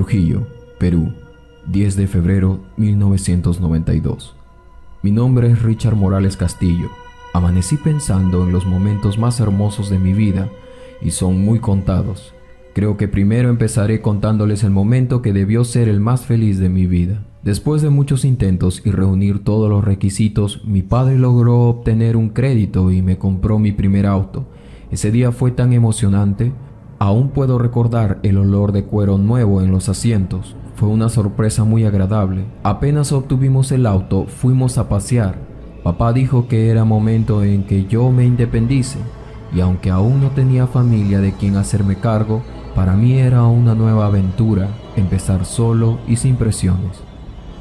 Trujillo, Perú, 10 de febrero 1992. Mi nombre es Richard Morales Castillo. Amanecí pensando en los momentos más hermosos de mi vida y son muy contados. Creo que primero empezaré contándoles el momento que debió ser el más feliz de mi vida. Después de muchos intentos y reunir todos los requisitos, mi padre logró obtener un crédito y me compró mi primer auto. Ese día fue tan emocionante. Aún puedo recordar el olor de cuero nuevo en los asientos. Fue una sorpresa muy agradable. Apenas obtuvimos el auto, fuimos a pasear. Papá dijo que era momento en que yo me independice, y aunque aún no tenía familia de quien hacerme cargo, para mí era una nueva aventura, empezar solo y sin presiones.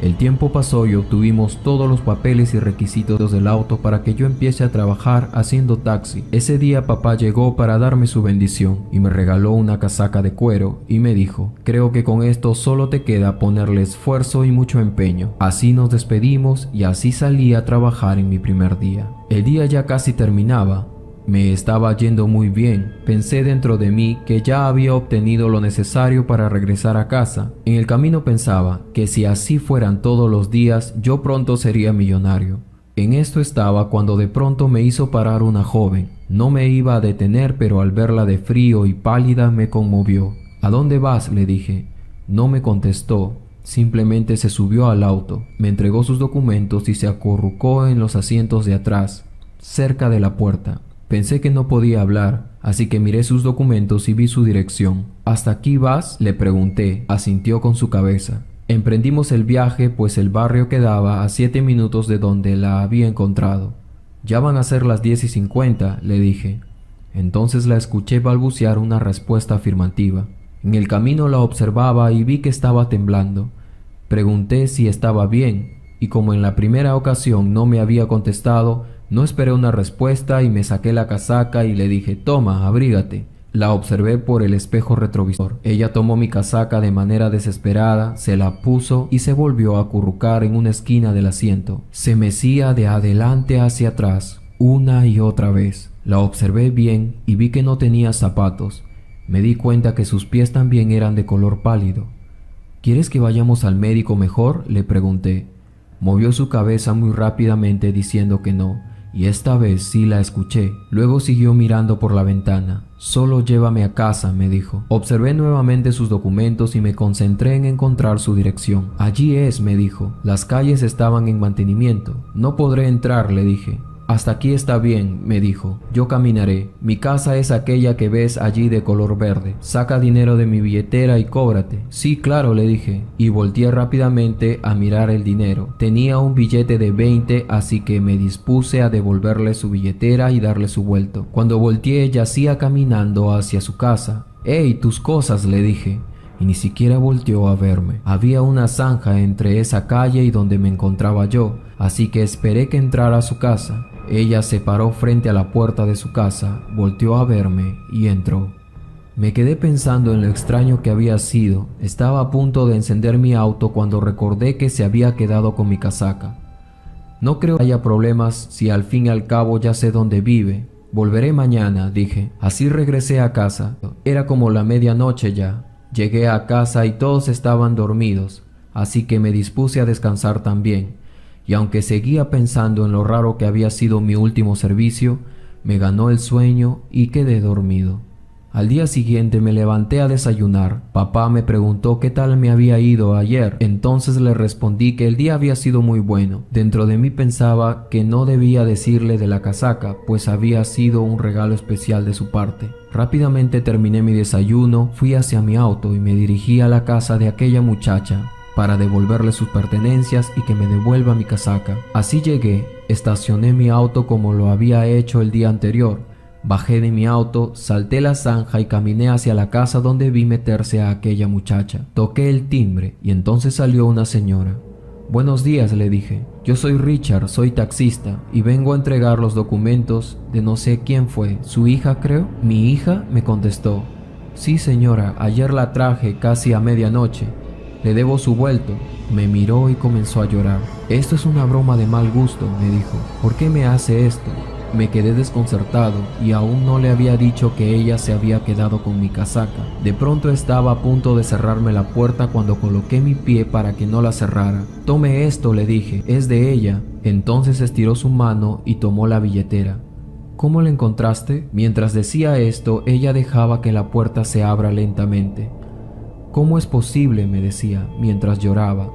El tiempo pasó y obtuvimos todos los papeles y requisitos del auto para que yo empiece a trabajar haciendo taxi. Ese día papá llegó para darme su bendición y me regaló una casaca de cuero y me dijo: creo que con esto solo te queda ponerle esfuerzo y mucho empeño. Así nos despedimos y así salí a trabajar en mi primer día. El día ya casi terminaba. Me estaba yendo muy bien. Pensé dentro de mí que ya había obtenido lo necesario para regresar a casa. En el camino pensaba que si así fueran todos los días, yo pronto sería millonario. En esto estaba cuando de pronto me hizo parar una joven. No me iba a detener, pero al verla de frío y pálida me conmovió. ¿A dónde vas?, le dije. No me contestó. Simplemente se subió al auto, me entregó sus documentos y se acurrucó en los asientos de atrás, cerca de la puerta. Pensé que no podía hablar, así que miré sus documentos y vi su dirección. ¿Hasta aquí vas?, le pregunté. Asintió con su cabeza. Emprendimos el viaje, pues el barrio quedaba a 7 minutos de donde la había encontrado. Ya van a ser las 10:50, le dije. Entonces la escuché balbucear una respuesta afirmativa. En el camino la observaba y vi que estaba temblando. Pregunté si estaba bien, y como en la primera ocasión no me había contestado, no esperé una respuesta y me saqué la casaca y le dije: toma, abrígate. La observé por el espejo retrovisor. Ella tomó mi casaca de manera desesperada, se la puso y se volvió a acurrucar en una esquina del asiento. Se mecía de adelante hacia atrás, una y otra vez. La observé bien y vi que no tenía zapatos. Me di cuenta que sus pies también eran de color pálido. ¿Quieres que vayamos al médico mejor?, le pregunté. Movió su cabeza muy rápidamente diciendo que no. Y esta vez sí la escuché. Luego siguió mirando por la ventana. Solo llévame a casa, me dijo. Observé nuevamente sus documentos y me concentré en encontrar su dirección. Allí es, me dijo. Las calles estaban en mantenimiento. No podré entrar, le dije. Hasta aquí está bien, me dijo. Yo caminaré. Mi casa es aquella que ves allí de color verde. Saca dinero de mi billetera y cóbrate. Sí, claro, le dije. Y volteé rápidamente a mirar el dinero. Tenía un billete de 20, así que me dispuse a devolverle su billetera y darle su vuelto. Cuando volteé, yacía caminando hacia su casa. «¡Ey, tus cosas!», le dije. Y ni siquiera volteó a verme. Había una zanja entre esa calle y donde me encontraba yo, así que esperé que entrara a su casa. Ella se paró frente a la puerta de su casa, volteó a verme y entró. Me quedé pensando en lo extraño que había sido. Estaba a punto de encender mi auto cuando recordé que se había quedado con mi casaca. No creo que haya problemas si al fin y al cabo ya sé dónde vive. Volveré mañana, dije. Así regresé a casa. Era como la medianoche ya. Llegué a casa y todos estaban dormidos, así que me dispuse a descansar también. Y aunque seguía pensando en lo raro que había sido mi último servicio, me ganó el sueño y quedé dormido. Al día siguiente me levanté a desayunar. Papá me preguntó qué tal me había ido ayer. Entonces le respondí que el día había sido muy bueno. Dentro de mí pensaba que no debía decirle de la casaca, pues había sido un regalo especial de su parte. Rápidamente terminé mi desayuno, fui hacia mi auto y me dirigí a la casa de aquella muchacha para devolverle sus pertenencias y que me devuelva mi casaca. Así llegué, estacioné mi auto como lo había hecho el día anterior. Bajé de mi auto, salté la zanja y caminé hacia la casa donde vi meterse a aquella muchacha. Toqué el timbre y entonces salió una señora. «Buenos días», le dije. «Yo soy Richard, soy taxista y vengo a entregar los documentos de no sé quién fue, su hija creo». «¿Mi hija?», me contestó. «Sí, señora, ayer la traje casi a medianoche. Le debo su vuelto». Me miró y comenzó a llorar. «Esto es una broma de mal gusto», me dijo. «¿Por qué me hace esto? Me quedé desconcertado y aún no le había dicho que ella se había quedado con mi casaca. De pronto estaba a punto de cerrarme la puerta cuando coloqué mi pie para que no la cerrara. «Tome esto», le dije, «es de ella». Entonces estiró su mano y tomó la billetera. «¿Cómo la encontraste?». Mientras decía esto, ella dejaba que la puerta se abra lentamente. «¿Cómo es posible?», me decía, mientras lloraba.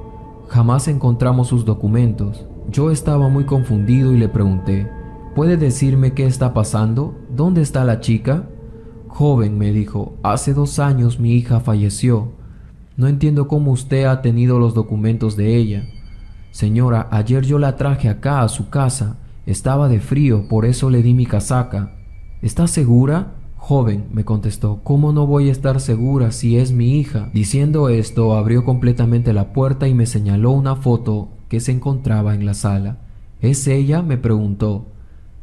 «Jamás encontramos sus documentos». Yo estaba muy confundido y le pregunté, «¿Puede decirme qué está pasando? ¿Dónde está la chica?». «Joven», me dijo, «hace 2 años mi hija falleció. No entiendo cómo usted ha tenido los documentos de ella». «Señora, ayer yo la traje acá a su casa. Estaba de frío, por eso le di mi casaca». «¿Está segura?». «Joven», me contestó, «¿cómo no voy a estar segura si es mi hija?». Diciendo esto, abrió completamente la puerta y me señaló una foto que se encontraba en la sala. «¿Es ella?», me preguntó.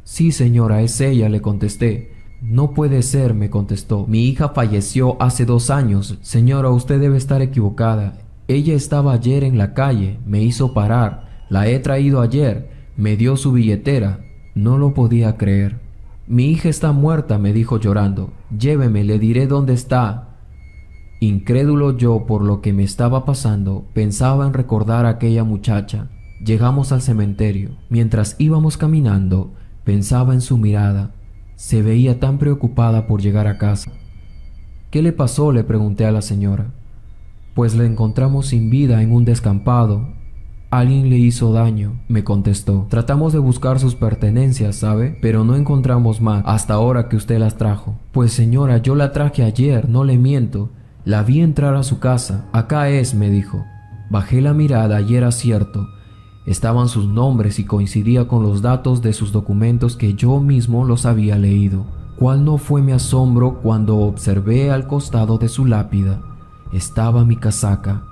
«Sí, señora, es ella», le contesté. «No puede ser», me contestó. «Mi hija falleció hace 2 años. Señora, usted debe estar equivocada. Ella estaba ayer en la calle, me hizo parar. La he traído ayer, me dio su billetera». No lo podía creer. «Mi hija está muerta», me dijo llorando. «Lléveme, le diré dónde está». Incrédulo yo por lo que me estaba pasando, pensaba en recordar a aquella muchacha. Llegamos al cementerio. Mientras íbamos caminando, pensaba en su mirada. Se veía tan preocupada por llegar a casa. «¿Qué le pasó?», le pregunté a la señora. «Pues la encontramos sin vida en un descampado. Alguien le hizo daño», me contestó. «Tratamos de buscar sus pertenencias, ¿sabe? Pero no encontramos más hasta ahora que usted las trajo». «Pues señora, yo la traje ayer, no le miento. La vi entrar a su casa. Acá es», me dijo. Bajé la mirada y era cierto. Estaban sus nombres y coincidía con los datos de sus documentos que yo mismo los había leído. ¿Cuál no fue mi asombro cuando observé al costado de su lápida? Estaba mi casaca.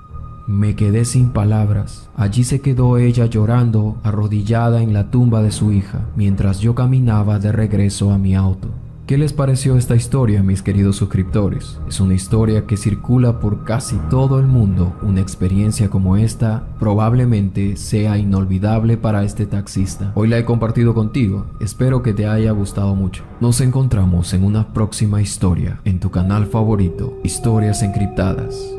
Me quedé sin palabras. Allí se quedó ella llorando, arrodillada en la tumba de su hija, mientras yo caminaba de regreso a mi auto. ¿Qué les pareció esta historia, mis queridos suscriptores? Es una historia que circula por casi todo el mundo. Una experiencia como esta probablemente sea inolvidable para este taxista. Hoy la he compartido contigo. Espero que te haya gustado mucho. Nos encontramos en una próxima historia en tu canal favorito, Historias Encriptadas.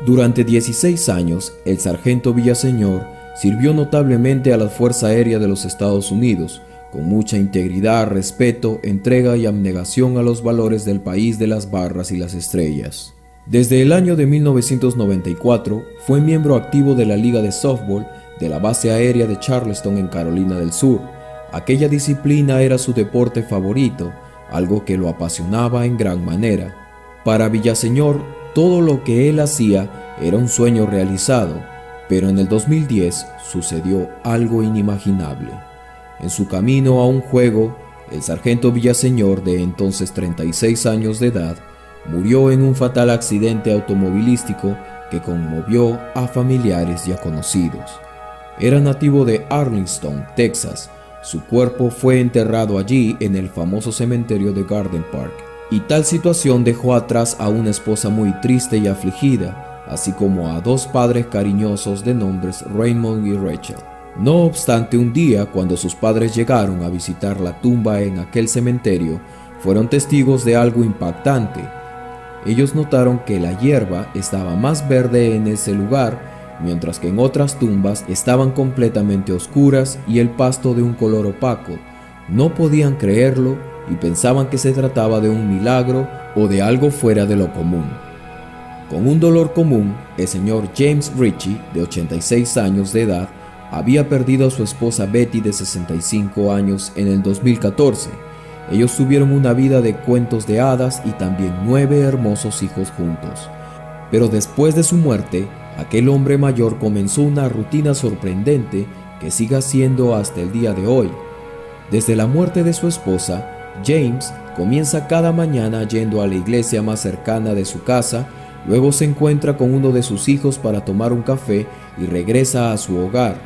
Durante 16 años, el sargento Villaseñor sirvió notablemente a la Fuerza Aérea de los Estados Unidos, con mucha integridad, respeto, entrega y abnegación a los valores del país de las barras y las estrellas. Desde el año de 1994, fue miembro activo de la Liga de Softball de la Base Aérea de Charleston en Carolina del Sur. Aquella disciplina era su deporte favorito, algo que lo apasionaba en gran manera. Para Villaseñor, todo lo que él hacía era un sueño realizado, pero en el 2010 sucedió algo inimaginable. En su camino a un juego, el sargento Villaseñor, de entonces 36 años de edad, murió en un fatal accidente automovilístico que conmovió a familiares y a conocidos. Era nativo de Arlington, Texas. Su cuerpo fue enterrado allí en el famoso cementerio de Garden Park. Y tal situación dejó atrás a una esposa muy triste y afligida, así como a 2 padres cariñosos de nombres Raymond y Rachel. No obstante, un día, cuando sus padres llegaron a visitar la tumba en aquel cementerio, fueron testigos de algo impactante. Ellos notaron que la hierba estaba más verde en ese lugar, mientras que en otras tumbas estaban completamente oscuras y el pasto de un color opaco. No podían creerlo y pensaban que se trataba de un milagro o de algo fuera de lo común. Con un dolor común, el señor James Ritchie, de 86 años de edad, había perdido a su esposa Betty, de 65 años, en el 2014. Ellos tuvieron una vida de cuentos de hadas y también 9 hermosos hijos juntos. Pero después de su muerte, aquel hombre mayor comenzó una rutina sorprendente que sigue haciendo hasta el día de hoy. Desde la muerte de su esposa, James comienza cada mañana yendo a la iglesia más cercana de su casa Luego se encuentra con uno de sus hijos para tomar un café y regresa a su hogar.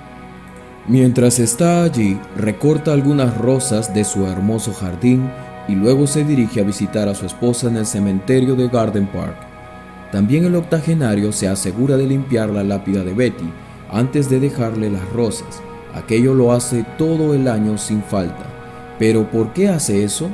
Mientras está allí, recorta algunas rosas de su hermoso jardín y luego se dirige a visitar a su esposa en el cementerio de Garden Park. También el octogenario se asegura de limpiar la lápida de Betty antes de dejarle las rosas. Aquello lo hace todo el año sin falta. ¿Pero por qué hace eso?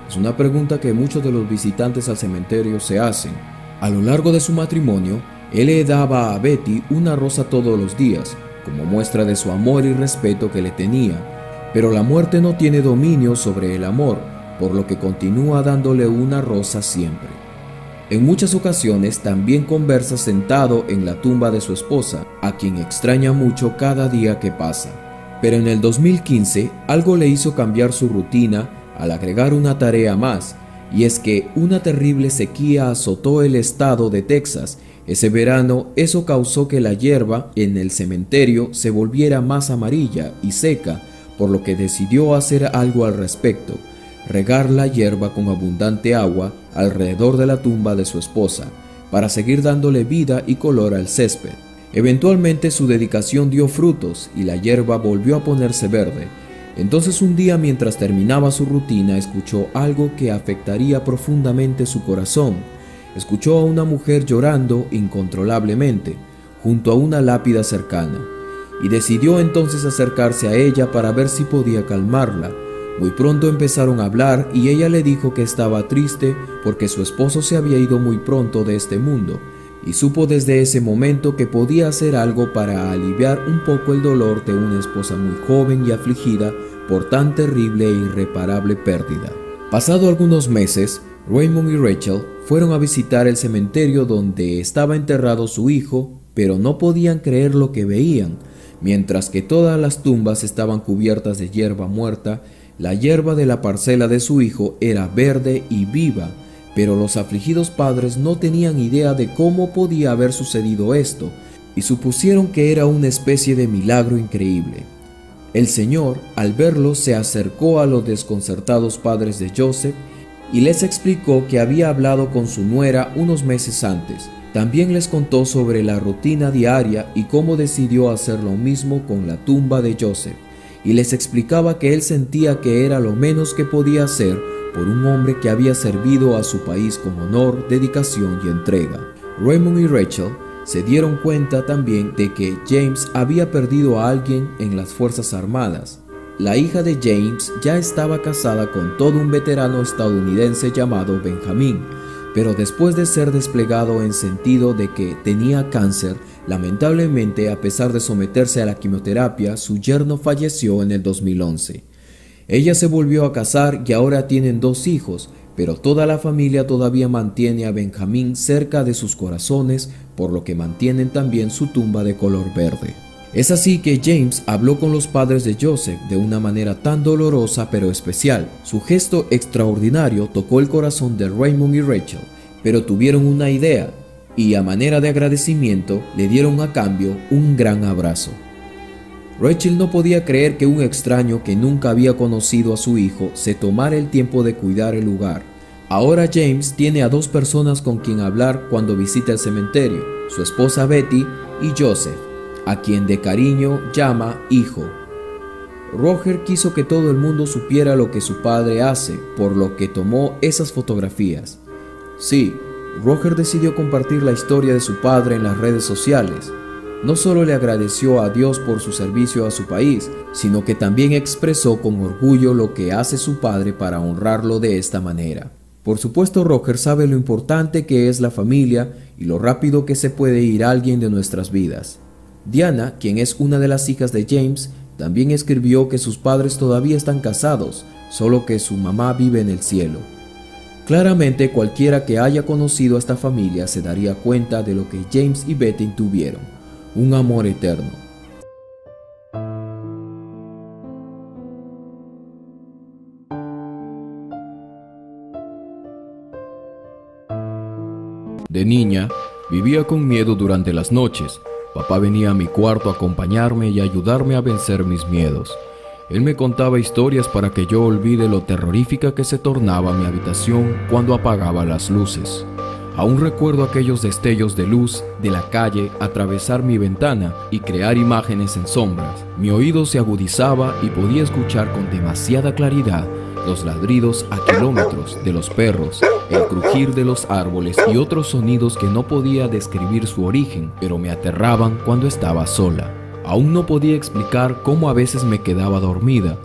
Es una pregunta que muchos de los visitantes al cementerio se hacen. A lo largo de su matrimonio, él le daba a Betty una rosa todos los días, como muestra de su amor y respeto que le tenía. Pero la muerte no tiene dominio sobre el amor, por lo que continúa dándole una rosa siempre. En muchas ocasiones también conversa sentado en la tumba de su esposa, a quien extraña mucho cada día que pasa. Pero en el 2015 algo le hizo cambiar su rutina al agregar una tarea más, y es que una terrible sequía azotó el estado de Texas. Ese verano eso causó que la hierba en el cementerio se volviera más amarilla y seca, por lo que decidió hacer algo al respecto: regar la hierba con abundante agua alrededor de la tumba de su esposa, para seguir dándole vida y color al césped. Eventualmente su dedicación dio frutos y la hierba volvió a ponerse verde. Entonces un día, mientras terminaba su rutina, escuchó algo que afectaría profundamente su corazón. Escuchó a una mujer llorando incontrolablemente junto a una lápida cercana, y decidió entonces acercarse a ella para ver si podía calmarla. Muy pronto empezaron a hablar y ella le dijo que estaba triste porque su esposo se había ido muy pronto de este mundo, y supo desde ese momento que podía hacer algo para aliviar un poco el dolor de una esposa muy joven y afligida por tan terrible e irreparable pérdida. Pasado algunos meses, Raymond y Rachel fueron a visitar el cementerio donde estaba enterrado su hijo, pero no podían creer lo que veían. Mientras que todas las tumbas estaban cubiertas de hierba muerta, la hierba de la parcela de su hijo era verde y viva. Pero los afligidos padres no tenían idea de cómo podía haber sucedido esto, y supusieron que era una especie de milagro increíble. El Señor, al verlo, se acercó a los desconcertados padres de Joseph y les explicó que había hablado con su nuera unos meses antes. También les contó sobre la rutina diaria y cómo decidió hacer lo mismo con la tumba de Joseph, y les explicaba que él sentía que era lo menos que podía hacer por un hombre que había servido a su país con honor, dedicación y entrega. Raymond y Rachel se dieron cuenta también de que James había perdido a alguien en las Fuerzas Armadas. La hija de James ya estaba casada con todo un veterano estadounidense llamado Benjamin, pero después de ser desplegado en sentido de que tenía cáncer, lamentablemente, a pesar de someterse a la quimioterapia, su yerno falleció en el 2011. Ella se volvió a casar y ahora tienen 2 hijos, pero toda la familia todavía mantiene a Benjamin cerca de sus corazones, por lo que mantienen también su tumba de color verde. Es así que James habló con los padres de Joseph de una manera tan dolorosa pero especial. Su gesto extraordinario tocó el corazón de Raymond y Rachel, pero tuvieron una idea, y a manera de agradecimiento le dieron a cambio un gran abrazo. Rachel no podía creer que un extraño que nunca había conocido a su hijo se tomara el tiempo de cuidar el lugar. Ahora James tiene a 2 personas con quien hablar cuando visita el cementerio: su esposa Betty y Joseph, a quien de cariño llama hijo. Roger quiso que todo el mundo supiera lo que su padre hace, por lo que tomó esas fotografías. Sí, Roger decidió compartir la historia de su padre en las redes sociales. No solo le agradeció a Dios por su servicio a su país, sino que también expresó con orgullo lo que hace su padre para honrarlo de esta manera. Por supuesto, Roger sabe lo importante que es la familia y lo rápido que se puede ir alguien de nuestras vidas. Diana, quien es una de las hijas de James, también escribió que sus padres todavía están casados, solo que su mamá vive en el cielo. Claramente, cualquiera que haya conocido a esta familia se daría cuenta de lo que James y Betty tuvieron: un amor eterno. De niña, vivía con miedo durante las noches. Papá venía a mi cuarto a acompañarme y ayudarme a vencer mis miedos. Él me contaba historias para que yo olvide lo terrorífica que se tornaba mi habitación cuando apagaba las luces. Aún recuerdo aquellos destellos de luz de la calle atravesar mi ventana y crear imágenes en sombras. Mi oído se agudizaba y podía escuchar con demasiada claridad los ladridos a kilómetros de los perros, el crujir de los árboles y otros sonidos que no podía describir su origen, pero me aterraban cuando estaba sola. Aún no podía explicar cómo a veces me quedaba dormida.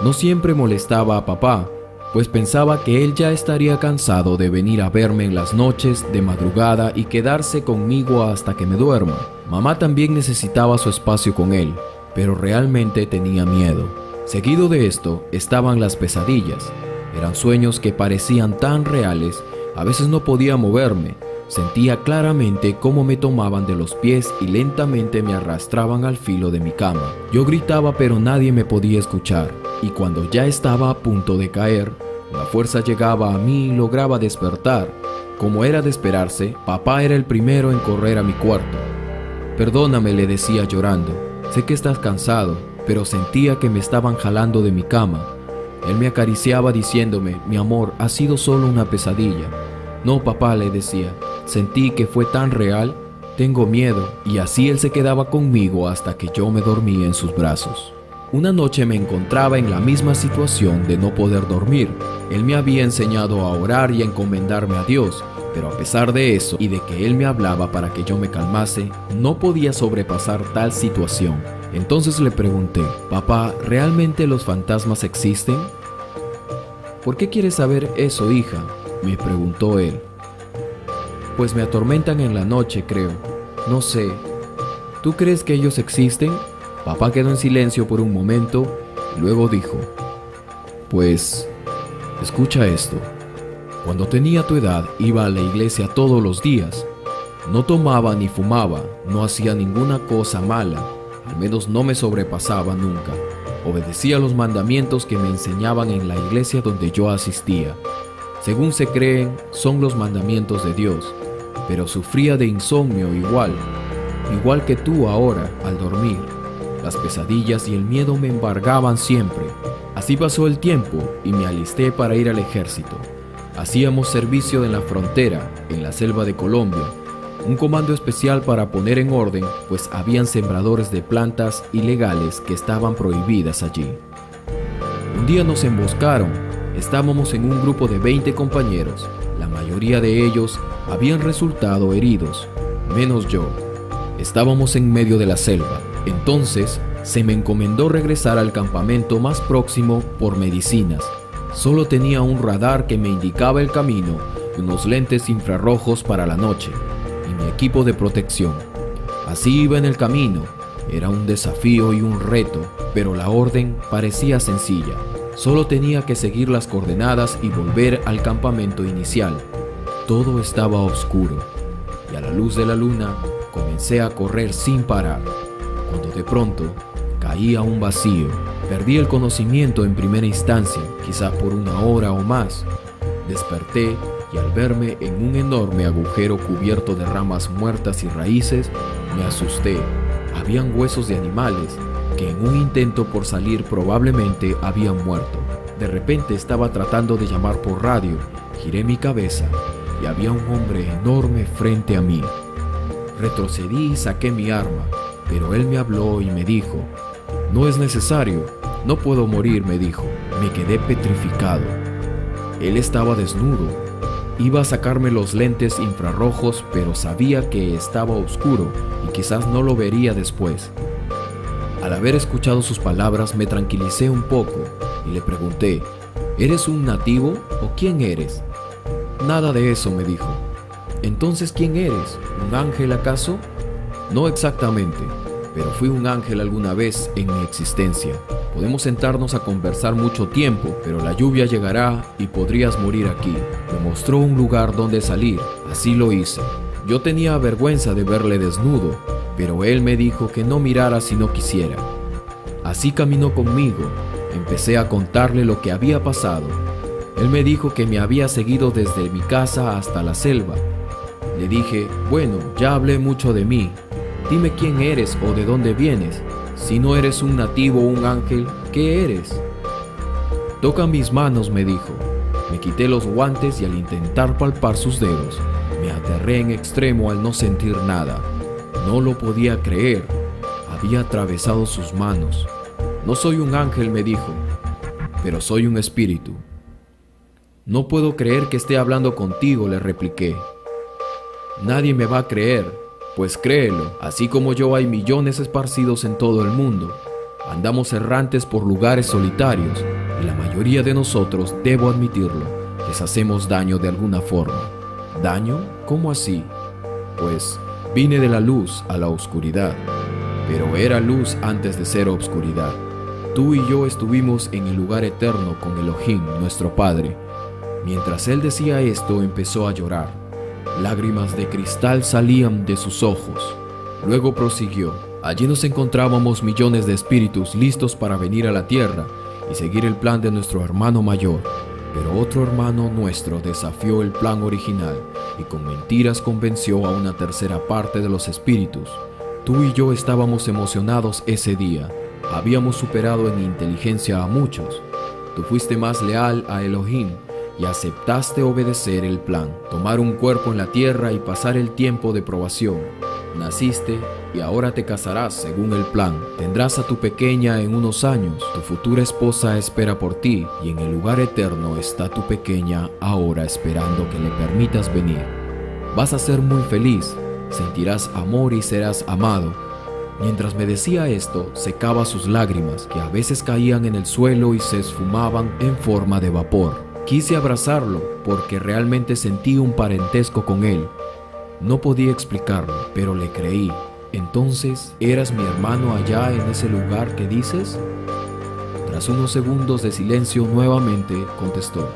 No siempre molestaba a papá, pues pensaba que él ya estaría cansado de venir a verme en las noches de madrugada y quedarse conmigo hasta que me duerma. Mamá también necesitaba su espacio con él, pero realmente tenía miedo. Seguido de esto estaban las pesadillas. Eran sueños que parecían tan reales, a veces no podía moverme. Sentía claramente cómo me tomaban de los pies y lentamente me arrastraban al filo de mi cama. Yo gritaba pero nadie me podía escuchar, y cuando ya estaba a punto de caer, la fuerza llegaba a mí y lograba despertar. Como era de esperarse, papá era el primero en correr a mi cuarto. «Perdóname», le decía llorando, «sé que estás cansado», pero sentía que me estaban jalando de mi cama. Él me acariciaba diciéndome, «Mi amor, ha sido solo una pesadilla». «No, papá», le decía, «sentí que fue tan real, tengo miedo», y así él se quedaba conmigo hasta que yo me dormía en sus brazos. Una noche me encontraba en la misma situación de no poder dormir. Él me había enseñado a orar y a encomendarme a Dios, pero a pesar de eso y de que él me hablaba para que yo me calmase, no podía sobrepasar tal situación. Entonces le pregunté, «Papá, ¿realmente los fantasmas existen?» «¿Por qué quieres saber eso, hija?», me preguntó él. «Pues me atormentan en la noche, creo. No sé. ¿Tú crees que ellos existen?» Papá quedó en silencio por un momento y luego dijo, «Pues, escucha esto. Cuando tenía tu edad iba a la iglesia todos los días. No tomaba ni fumaba, no hacía ninguna cosa mala, al menos no me sobrepasaba nunca. Obedecía los mandamientos que me enseñaban en la iglesia donde yo asistía. Según se creen, son los mandamientos de Dios, pero sufría de insomnio igual que tú ahora al dormir. Las pesadillas y el miedo me embargaban siempre. Así pasó el tiempo y me alisté para ir al ejército. Hacíamos servicio en la frontera, en la selva de Colombia, un comando especial para poner en orden, pues habían sembradores de plantas ilegales que estaban prohibidas allí. Un día nos emboscaron. Estábamos en un grupo de 20 compañeros. La mayoría de ellos habían resultado heridos, menos yo. Estábamos en medio de la selva. Entonces, se me encomendó regresar al campamento más próximo por medicinas. Solo tenía un radar que me indicaba el camino y unos lentes infrarrojos para la noche, y mi equipo de protección. Así iba en el camino. Era un desafío y un reto, pero la orden parecía sencilla. Solo tenía que seguir las coordenadas y volver al campamento inicial. Todo estaba oscuro, y a la luz de la luna comencé a correr sin parar, cuando de pronto caí a un vacío. Perdí el conocimiento en primera instancia, quizá por una hora o más. Desperté y al verme en un enorme agujero cubierto de ramas muertas y raíces, me asusté. Habían huesos de animales que en un intento por salir probablemente habían muerto. De repente estaba tratando de llamar por radio. Giré mi cabeza y había un hombre enorme frente a mí. Retrocedí y saqué mi arma, pero él me habló y me dijo, «No es necesario, no puedo morir», me dijo. Me quedé petrificado. Él estaba desnudo. Iba a sacarme los lentes infrarrojos, pero sabía que estaba oscuro y quizás no lo vería después. Al haber escuchado sus palabras me tranquilicé un poco y le pregunté, «¿Eres un nativo o quién eres?» «Nada de eso», me dijo. «Entonces, ¿quién eres? ¿Un ángel acaso?» «No exactamente, pero fui un ángel alguna vez en mi existencia. Podemos sentarnos a conversar mucho tiempo, pero la lluvia llegará y podrías morir aquí». Me mostró un lugar donde salir. Así lo hice. Yo tenía vergüenza de verle desnudo, pero él me dijo que no mirara si no quisiera. Así caminó conmigo. Empecé a contarle lo que había pasado. Él me dijo que me había seguido desde mi casa hasta la selva. Le dije, «Bueno, ya hablé mucho de mí. Dime quién eres o de dónde vienes. Si no eres un nativo o un ángel, ¿qué eres?» «Toca mis manos», me dijo. Me quité los guantes y al intentar palpar sus dedos, me aterré en extremo al no sentir nada. No lo podía creer. Había atravesado sus manos. No soy un ángel, me dijo, pero soy un espíritu. No puedo creer que esté hablando contigo, le repliqué. Nadie me va a creer, pues créelo, así como yo hay millones esparcidos en todo el mundo. Andamos errantes por lugares solitarios y la mayoría de nosotros, debo admitirlo, les hacemos daño de alguna forma. ¿Daño? ¿Cómo así? Pues vine de la luz a la oscuridad, pero era luz antes de ser oscuridad. Tú y yo estuvimos en el lugar eterno con Elohim, nuestro Padre. Mientras él decía esto, empezó a llorar. Lágrimas de cristal salían de sus ojos. Luego prosiguió. Allí nos encontrábamos millones de espíritus listos para venir a la tierra y seguir el plan de nuestro hermano mayor. Pero otro hermano nuestro desafió el plan original y con mentiras convenció a una tercera parte de los espíritus. Tú y yo estábamos emocionados ese día. Habíamos superado en inteligencia a muchos. Tú fuiste más leal a Elohim y aceptaste obedecer el plan, tomar un cuerpo en la tierra y pasar el tiempo de probación. Naciste y ahora te casarás según el plan. Tendrás a tu pequeña en unos años. Tu futura esposa espera por ti y en el lugar eterno está tu pequeña ahora esperando que le permitas venir. Vas a ser muy feliz, sentirás amor y serás amado. Mientras me decía esto, secaba sus lágrimas, que a veces caían en el suelo y se esfumaban en forma de vapor. Quise abrazarlo porque realmente sentí un parentesco con él. No podía explicarlo, pero le creí. Entonces, ¿eras mi hermano allá en ese lugar que dices? Tras unos segundos de silencio nuevamente contestó: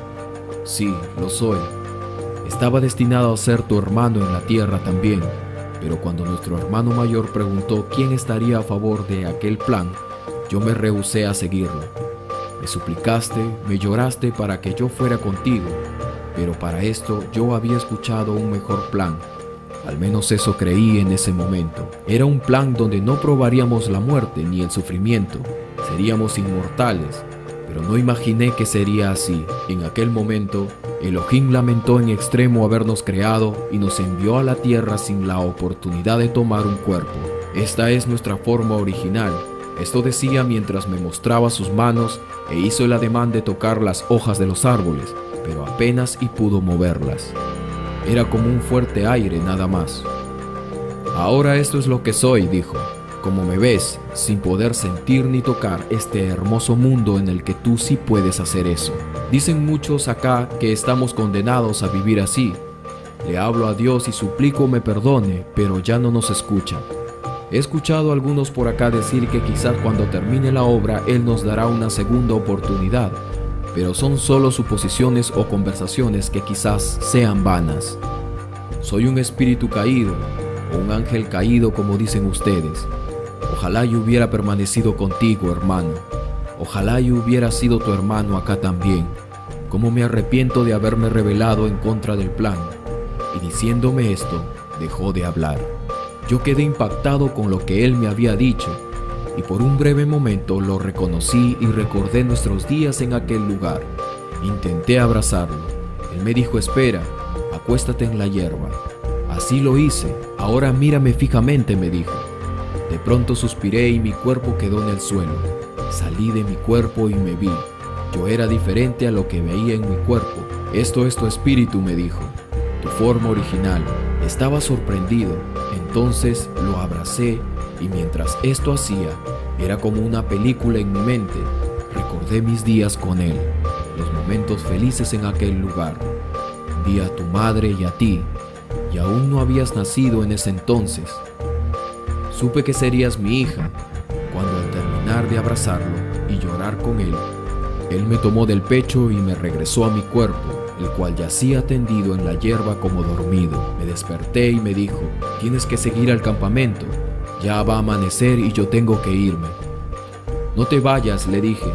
sí, lo soy. Estaba destinado a ser tu hermano en la tierra también, pero cuando nuestro hermano mayor preguntó quién estaría a favor de aquel plan, yo me rehusé a seguirlo. Me suplicaste, me lloraste para que yo fuera contigo, pero para esto yo había escuchado un mejor plan. Al menos eso creí en ese momento. Era un plan donde no probaríamos la muerte ni el sufrimiento. Seríamos inmortales, pero no imaginé que sería así. En aquel momento, Elohim lamentó en extremo habernos creado y nos envió a la tierra sin la oportunidad de tomar un cuerpo. Esta es nuestra forma original. Esto decía mientras me mostraba sus manos e hizo el ademán de tocar las hojas de los árboles, pero apenas y pudo moverlas. Era como un fuerte aire nada más. Ahora esto es lo que soy, dijo. Como me ves, sin poder sentir ni tocar este hermoso mundo en el que tú sí puedes hacer eso. Dicen muchos acá que estamos condenados a vivir así. Le hablo a Dios y suplico me perdone, pero ya no nos escucha. He escuchado a algunos por acá decir que quizás cuando termine la obra Él nos dará una segunda oportunidad, pero son solo suposiciones o conversaciones que quizás sean vanas. Soy un espíritu caído, o un ángel caído como dicen ustedes. Ojalá yo hubiera permanecido contigo, hermano. Ojalá yo hubiera sido tu hermano acá también. Cómo me arrepiento de haberme rebelado en contra del plan. Y diciéndome esto, dejó de hablar. Yo quedé impactado con lo que él me había dicho, y por un breve momento lo reconocí y recordé nuestros días en aquel lugar. Intenté abrazarlo. Él me dijo: espera, acuéstate en la hierba. Así lo hice. Ahora mírame fijamente, me dijo. De pronto suspiré y mi cuerpo quedó en el suelo. Salí de mi cuerpo y me vi. Yo era diferente a lo que veía en mi cuerpo. Esto es tu espíritu, me dijo, tu forma original. Estaba sorprendido. Entonces lo abracé y mientras esto hacía, era como una película en mi mente. Recordé mis días con él, los momentos felices en aquel lugar. Vi a tu madre y a ti, y aún no habías nacido en ese entonces. Supe que serías mi hija, cuando al terminar de abrazarlo y llorar con él me tomó del pecho y me regresó a mi cuerpo, el cual yacía tendido en la hierba como dormido. Me desperté y me dijo: tienes que seguir al campamento, ya va a amanecer y yo tengo que irme. No te vayas, le dije,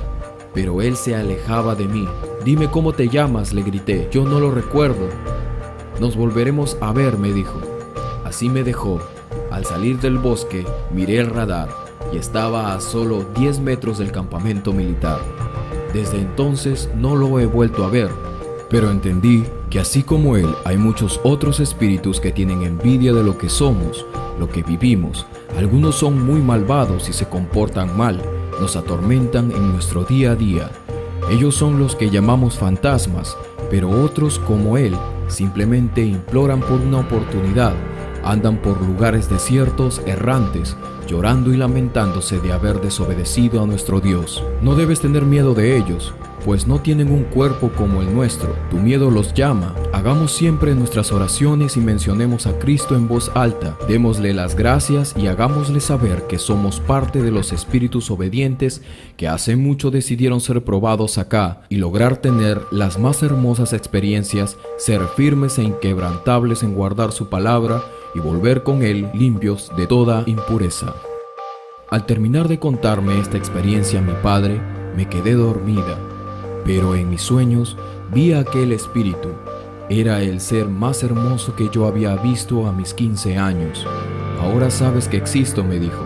pero él se alejaba de mí. Dime cómo te llamas, le grité, yo no lo recuerdo. Nos volveremos a ver, me dijo. Así me dejó. Al salir del bosque, miré el radar y estaba a solo 10 metros del campamento militar. Desde entonces no lo he vuelto a ver, pero entendí que así como él, hay muchos otros espíritus que tienen envidia de lo que somos, lo que vivimos. Algunos son muy malvados y se comportan mal, nos atormentan en nuestro día a día. Ellos son los que llamamos fantasmas, pero otros como él simplemente imploran por una oportunidad. Andan por lugares desiertos, errantes, llorando y lamentándose de haber desobedecido a nuestro Dios. No debes tener miedo de ellos, pues no tienen un cuerpo como el nuestro. Tu miedo los llama. Hagamos siempre nuestras oraciones y mencionemos a Cristo en voz alta. Démosle las gracias y hagámosle saber que somos parte de los espíritus obedientes que hace mucho decidieron ser probados acá y lograr tener las más hermosas experiencias, ser firmes e inquebrantables en guardar su palabra y volver con él limpios de toda impureza. Al terminar de contarme esta experiencia a mi padre, me quedé dormida. Pero en mis sueños vi a aquel espíritu. Era el ser más hermoso que yo había visto a mis 15 años. Ahora sabes que existo, me dijo.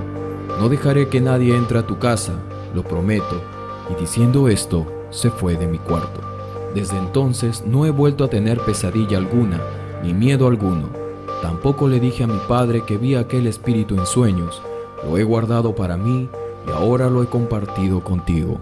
No dejaré que nadie entre a tu casa, lo prometo. Y diciendo esto, se fue de mi cuarto. Desde entonces no he vuelto a tener pesadilla alguna, ni miedo alguno. Tampoco le dije a mi padre que vi a aquel espíritu en sueños. Lo he guardado para mí y ahora lo he compartido contigo.